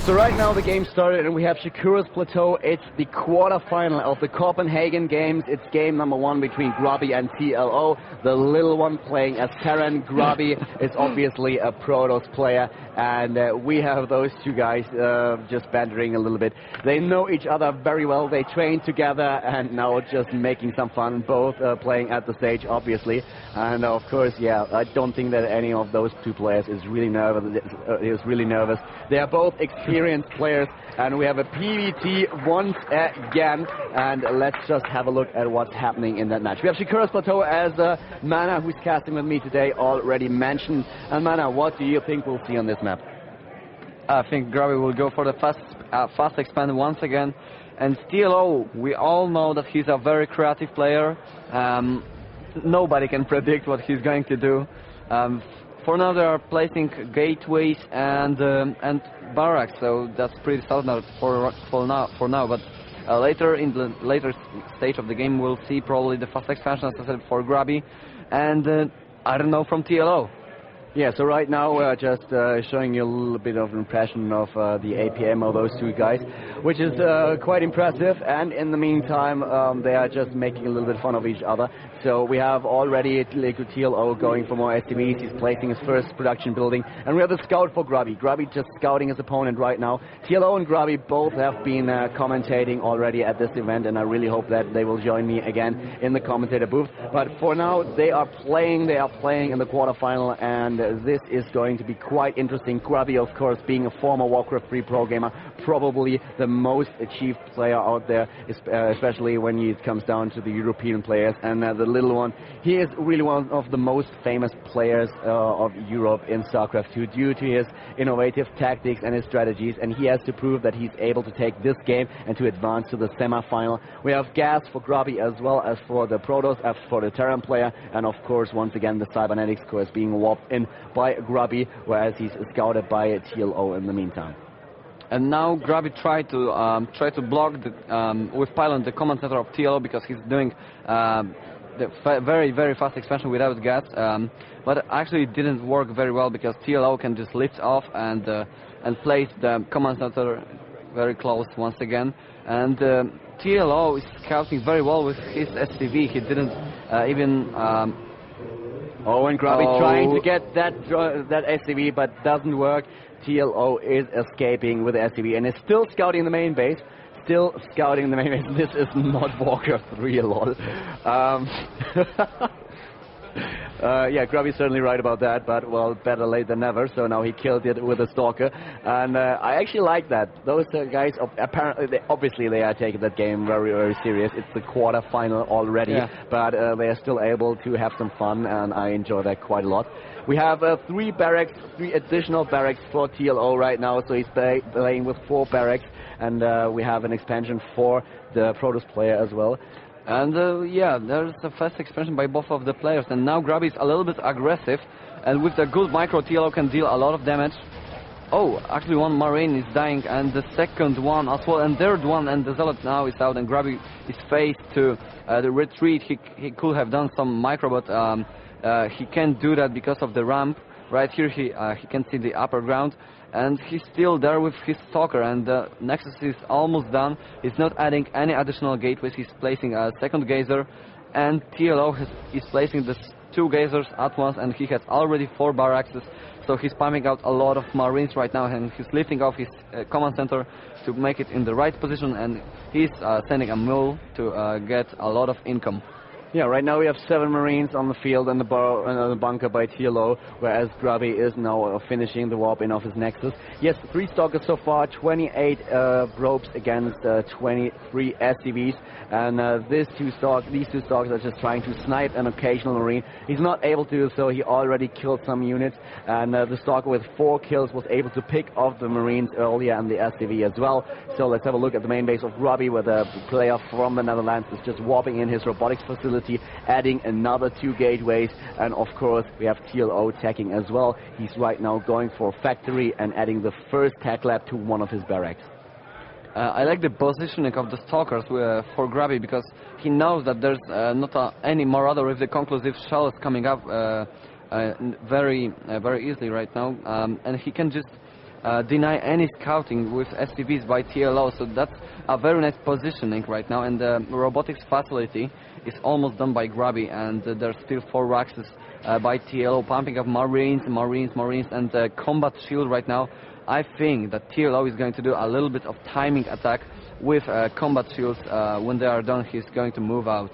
So right now the game started and we have Shakura's Plateau. It's the quarterfinal of the Copenhagen Games. It's game number 1 between Grubby and TLO. The little one playing as Terran. Grubby is obviously a Protoss player, and we have those two guys just bantering a little bit. They know each other very well. They train together and now just making some fun, both playing at the stage, obviously. And of course, yeah, I don't think that any of those two players is really nervous. They are both experienced players, and we have a PvT once again, and let's just have a look at what's happening in that match. We have Shakura's Plateau as Mana, who's casting with me today, already mentioned. And Mana, what do you think we'll see on this map? I think Grubby will go for the fast expand once again, and TLO, we all know that he's a very creative player. Nobody can predict what he's going to do. For now, they are placing gateways and barracks, so that's pretty standard for now. But later in the later stage of the game, we'll see probably the fast expansion, as I said, for Grubby, and I don't know, from TLO. Yeah, so right now we're just showing you a little bit of an impression of the APM of those two guys, which is quite impressive, and in the meantime they are just making a little bit fun of each other. So we have already TLO going for more STVs. He's placing his first production building, and we have the scout for Grubby. Grubby just scouting his opponent right now. TLO and Grubby both have been commentating already at this event, and I really hope that they will join me again in the commentator booth. But for now, they are playing in the quarterfinal, and this is going to be quite interesting. Grubby, of course, being a former Warcraft 3 pro gamer, probably the most achieved player out there, especially when it comes down to the European players. And the little one, he is really one of the most famous players of Europe in StarCraft 2 due to his innovative tactics and his strategies, and he has to prove that he's able to take this game and to advance to the semi-final. We have gas for Grubby as well as for the Protoss, for the Terran player, and of course, once again, the Cybernetics core is being warped in by Grubby, whereas he's scouted by TLO in the meantime. And now Grubby tried to block with Pylon the commentator of TLO, because he's doing the very fast expansion without gas, but actually it didn't work very well, because TLO can just lift off and place the commentator very close once again, and TLO is scouting very well with his SCV. He didn't even Oh, and Grubby trying to get that SCV, but doesn't work. TLO is escaping with the SCV and is still scouting the main base. This is not Warcraft 3 a lot. Yeah, Grubby's certainly right about that, but well, better late than never. So now he killed it with a Stalker, and I actually like that. Those guys, apparently, obviously they are taking that game very serious. It's the quarter-final already, yeah. But they are still able to have some fun, and I enjoy that quite a lot. We have 3 additional barracks for TLO right now, so he's playing with 4 barracks, and we have an expansion for the Protoss player as well. And yeah, there's a fast expansion by both of the players, and now Grubby is a little bit aggressive, and with the good micro, TLO can deal a lot of damage. Oh, actually one Marine is dying, and the second one as well, and third one, and the Zealot now is out, and Grubby is faced to the retreat. He could have done some micro, but he can't do that because of the ramp. Right here he can see the upper ground, and he's still there with his Stalker, and the Nexus is almost done. He's not adding any additional gateways. He's placing a second Gazer, and TLO is placing the 2 Gazers at once, and he has already 4 barracks, so he's pumping out a lot of Marines right now, and he's lifting off his command center to make it in the right position, and he's sending a mule to get a lot of income. Yeah, right now we have 7 Marines on the field and the bunker by TLO, whereas Grubby is now finishing the warp in of his Nexus. Yes, 3 Stalkers so far, 28 probes against 23 SCVs, and these two Stalkers are just trying to snipe an occasional Marine. He's not able to do so. He already killed some units, and the Stalker with 4 kills was able to pick off the Marines earlier and the SCV as well. So let's have a look at the main base of Grubby, where the player from the Netherlands is just warping in his robotics facility, adding another 2 gateways, and of course we have TLO attacking as well. He's right now going for factory and adding the first tech lab to one of his barracks. I like the positioning of the Stalkers for Grubby, because he knows that there's not any Marauder with the conclusive shells coming up very easily right now, and he can just deny any scouting with SCVs by TLO, so that's a very nice positioning right now, and the robotics facility is almost done by Grubby, and there's still 4 Raxes by TLO, pumping up Marines, and combat shield right now. I think that TLO is going to do a little bit of timing attack with combat shields. When they are done, he's going to move out.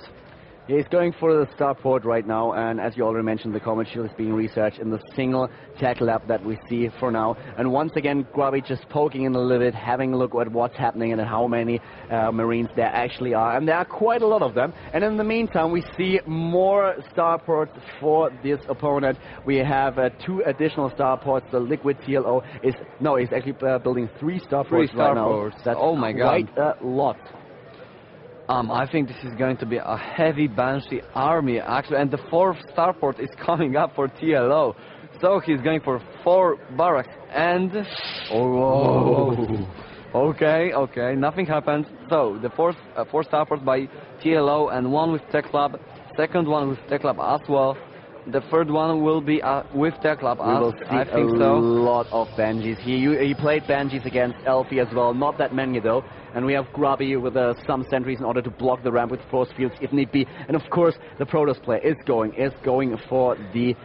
Yeah, he's going for the starport right now, and as you already mentioned, the combat shield is being researched in the single tech lab that we see for now. And once again, Grubby just poking in a little bit, having a look at what's happening and how many Marines there actually are. And there are quite a lot of them. And in the meantime, we see more starports for this opponent. We have 2 additional starports. The Liquid TLO is, no, he's actually building 3 starports right now. That's oh my god, quite a lot. I think this is going to be a heavy Banshee army, actually, and the 4th starport is coming up for TLO. So he's going for 4 barracks, and... Oh, okay, nothing happened. So, the 4 starports by TLO, and 1 with Tech Lab, 2nd one with Tech Lab as well. The 3rd one will be with Tech Lab, I think so. A lot of Banshees. He played Banshees against Elfie as well, not that many though. And we have Grubby with some sentries in order to block the ramp with force fields if need be. And of course, the Protoss player is going for the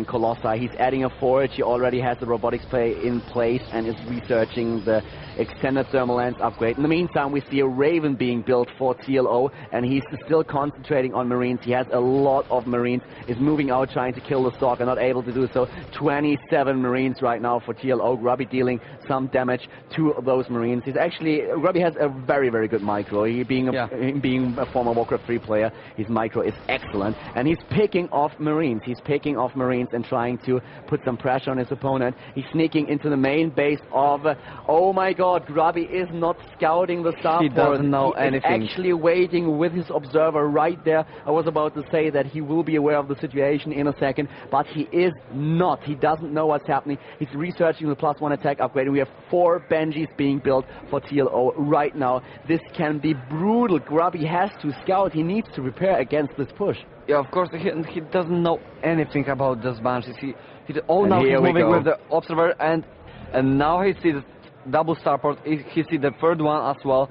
Colossi. He's adding a forge. He already has the robotics play in place and is researching the extended thermal lens upgrade. In the meantime, we see a Raven being built for TLO, and he's still concentrating on Marines. He has a lot of Marines. Is moving out trying to kill the Stalker, not able to do so. 27 Marines right now for TLO. Grubby dealing some damage to those Marines. He's actually... Grubby has a very, very good micro. He being a former Warcraft 3 player, his micro is excellent, and he's picking off Marines. He's picking off Marines and trying to put some pressure on his opponent. He's sneaking into the main base of... oh my god, Grubby is not scouting the starport. He doesn't know anything. He's actually waiting with his observer right there. I was about to say that he will be aware of the situation in a second, but he is not. He doesn't know what's happening. He's researching the +1 attack upgrade, and we have 4 Banshees being built for TLO right now. This can be brutal. Grubby has to scout. He needs to prepare against this push. Yeah, of course, he doesn't know anything about those Banshees. Now he's moving with the observer, and now he sees double starport. He sees the 3rd one as well.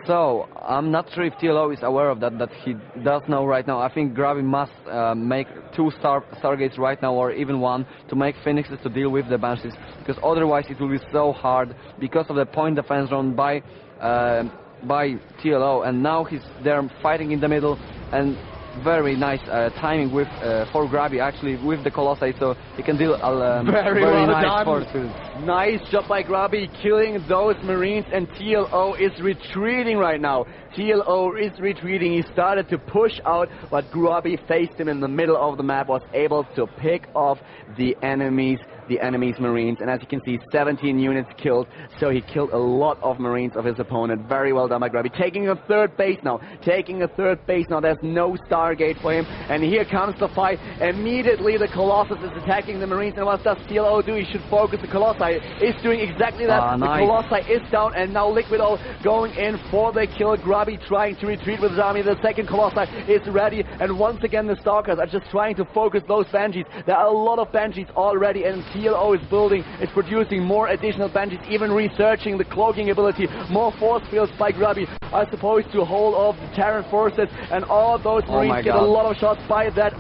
So, I'm not sure if TLO is aware of that he does know right now. I think Grubby must make 2 Stargates right now, or even 1, to make Phoenixes to deal with the Banshees, because otherwise it will be so hard because of the point defense run by TLO, and now he's there fighting in the middle, and very nice timing with for Grubby actually with the Colossi, so he can deal very well nice forces. Nice job by Grubby killing those Marines, and TLO is retreating right now. TLO is retreating. He started to push out, but Grubby faced him in the middle of the map, was able to pick off the enemy's Marines, and as you can see, 17 units killed, so he killed a lot of Marines of his opponent. Very well done by Grubby. Taking a 3rd base now. There's no Stargate for him, and here comes the fight. Immediately the Colossus is attacking the Marines, and what does TLO do? He should focus. The Colossi is doing exactly that. Nice. The Colossi is down, and now Liquido going in for the kill. Grubby trying to retreat with his army. The 2nd Colossi is ready, and once again the Stalkers are just trying to focus those Banshees. There are a lot of Banshees already, and TLO is producing more additional Banshees, even researching the cloaking ability. More force fields by Grubby are supposed to hold off the Terran forces, and all those Marines get a lot of shots by that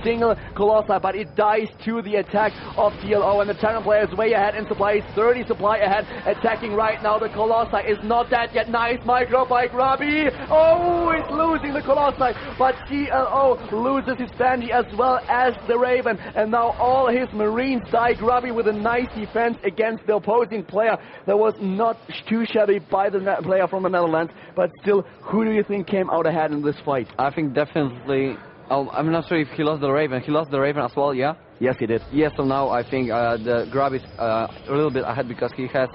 single Colossi, but it dies to the attack of TLO, and the Terran player is way ahead in supply. He's 30 supply ahead, attacking right now. The Colossi is not dead yet. Nice micro by Grubby. Oh, he's losing the Colossi, but TLO loses his Banshee as well as the Raven, and now all his Marines die. Grubby with a nice defense against the opposing player. That was not too shabby by the player from the Netherlands, but still, who do you think came out ahead in this fight? I think definitely... Oh, I'm not sure if he lost the Raven. He lost the Raven as well, yeah? Yes, he did. Yes, so now I think the Grubby is a little bit ahead because he has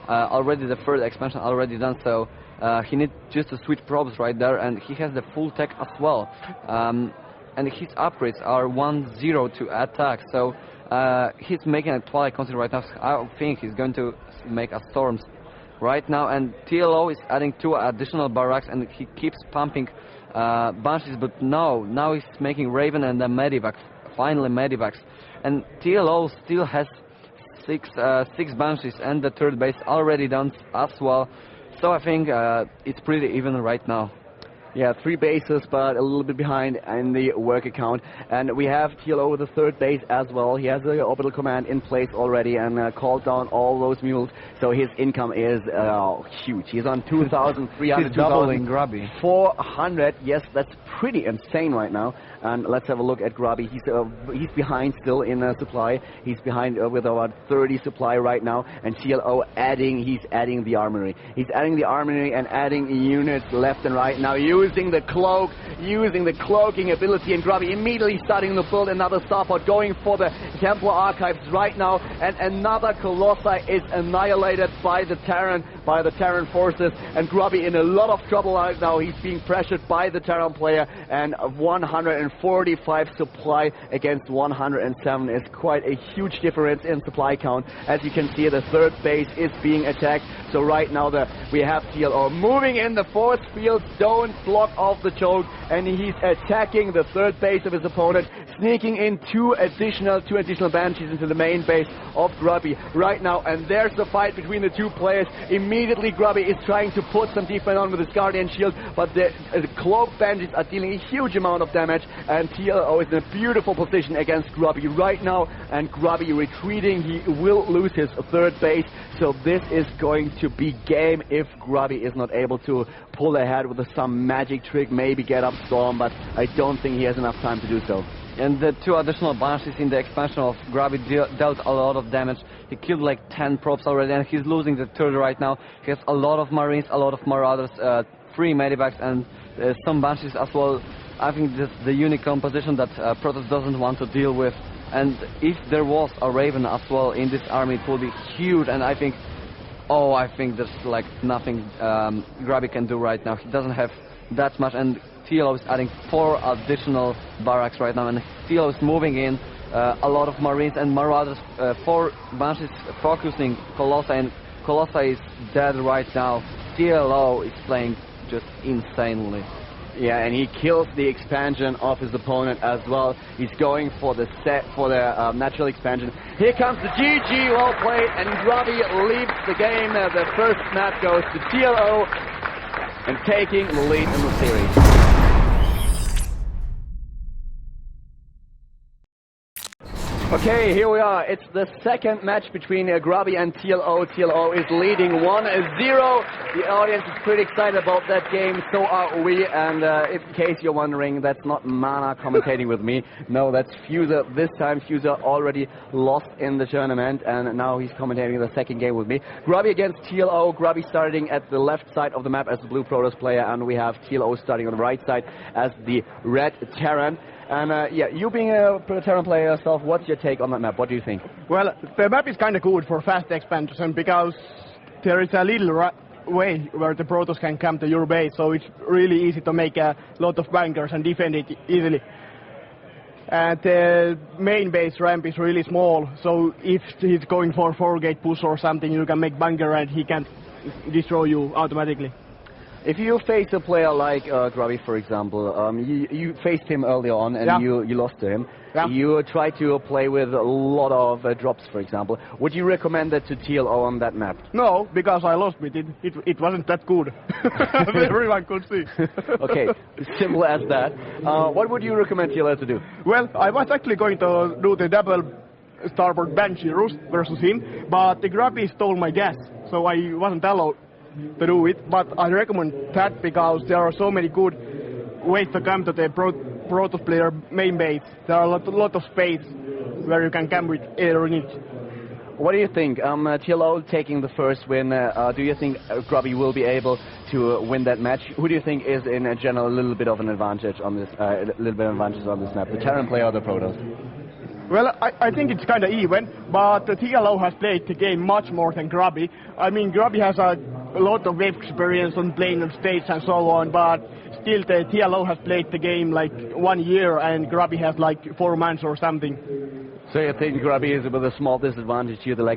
already the 3rd expansion already done, so he needs just to switch probes right there, and he has the full tech as well. And his upgrades are 1-0 to attack, so he's making a Twilight Concert right now. I think he's going to make a Storms right now, and TLO is adding 2 additional barracks, and he keeps pumping Banshees, but now he's making Raven and the Medivacs, finally Medivacs, and TLO still has six Banshees and the third base already done as well. So I think it's pretty even right now. Yeah, 3 bases, but a little bit behind in the work account. And we have TLO with the third base as well. He has the orbital command in place already and called down all those mules. So his income is huge. He's on 2,300. He's doubling Grubby. 400. Yes, that's pretty insane right now. And let's have a look at Grubby. He's behind still in supply. He's behind with about 30 supply right now. And TLO he's adding the armory. He's adding the armory and adding units left and right. Now using the cloaking ability, and Grubby immediately starting to build another starport, going for the Templar Archives right now. And another Colossi is annihilated by the Terran forces. And Grubby in a lot of trouble right now. He's being pressured by the Terran player, and 145 supply against 107 is quite a huge difference in supply count. As you can see, the third base is being attacked. So right now we have TLO moving in the force fields. Don't block off the choke, and he's attacking the third base of his opponent, sneaking in two additional Banshees into the main base of Grubby right now. And there's the fight between the two players. Immediately Grubby is trying to put some defense on with his Guardian Shield, but the cloaked Banshees are dealing a huge amount of damage, and TLO is in a beautiful position against Grubby right now. And Grubby retreating, he will lose his third base. So this is going to be game if Grubby is not able to pull ahead with some magic trick, maybe get up Storm, but I don't think he has enough time to do so. And the two additional Banshees in the expansion of Grubby dealt a lot of damage. He killed like 10 props already, and he's losing the third right now. He has a lot of Marines, a lot of Marauders, 3 Medivacs, and some Banshees as well. I think this is the unique composition that Protoss doesn't want to deal with. And if there was a Raven as well in this army, it will be huge. And I think there's like nothing Grubby can do right now. He doesn't have that much, and TLO is adding 4 additional barracks right now, and TLO is moving in a lot of Marines and Marauders. 4 Banshees focusing Colossi, and Colossi is dead right now. TLO is playing just insanely. Yeah, and he kills the expansion of his opponent as well. He's going for the natural expansion. Here comes the GG, well played, and Grubby leads the game. The first map goes to TLO and taking the lead in the series. Okay, here we are. It's the second match between Grubby and TLO. TLO is leading 1-0. The audience is pretty excited about that game. So are we. And in case you're wondering, that's not Mana commentating with me. No, that's Fuzer. This time Fuzer already lost in the tournament, and now he's commentating the second game with me. Grubby against TLO. Grubby starting at the left side of the map as the blue Protoss player, and we have TLO starting on the right side as the red Terran. And yeah, you being a Terran player yourself, what's your take on that map? What do you think? Well, the map is kind of good for fast expansion because there is a little way where the Protoss can come to your base, so it's really easy to make a lot of bunkers and defend it easily. And the main base ramp is really small, so if he's going for 4-gate push or something, you can make bunker and he can't destroy you automatically. If you face a player like Grubby, for example, you faced him earlier on and you lost to him. Yeah. You try to play with a lot of drops, for example. Would you recommend that to TLO on that map? No, because I lost with it. It wasn't that good. Everyone could see. Okay, simple as that. What would you recommend TLO to do? Well, I was actually going to do the double starboard Banshee Roost versus him, but the Grubby stole my gas, so I wasn't allowed to do it, but I recommend that because there are so many good ways to come to the Protoss player main base. There are a lot of space where you can come with air units. What do you think? TLO taking the first win, do you think Grubby will be able to win that match? Who do you think is in general a little bit of an advantage on this map, the Terran player or the Protoss? Well, I think it's kind of even, but the TLO has played the game much more than Grubby. I mean, Grubby has a lot of experience on playing on stage and so on, but still the TLO has played the game like 1 year and Grubby has like 4 months or something. So you think Grubby is with a small disadvantage here,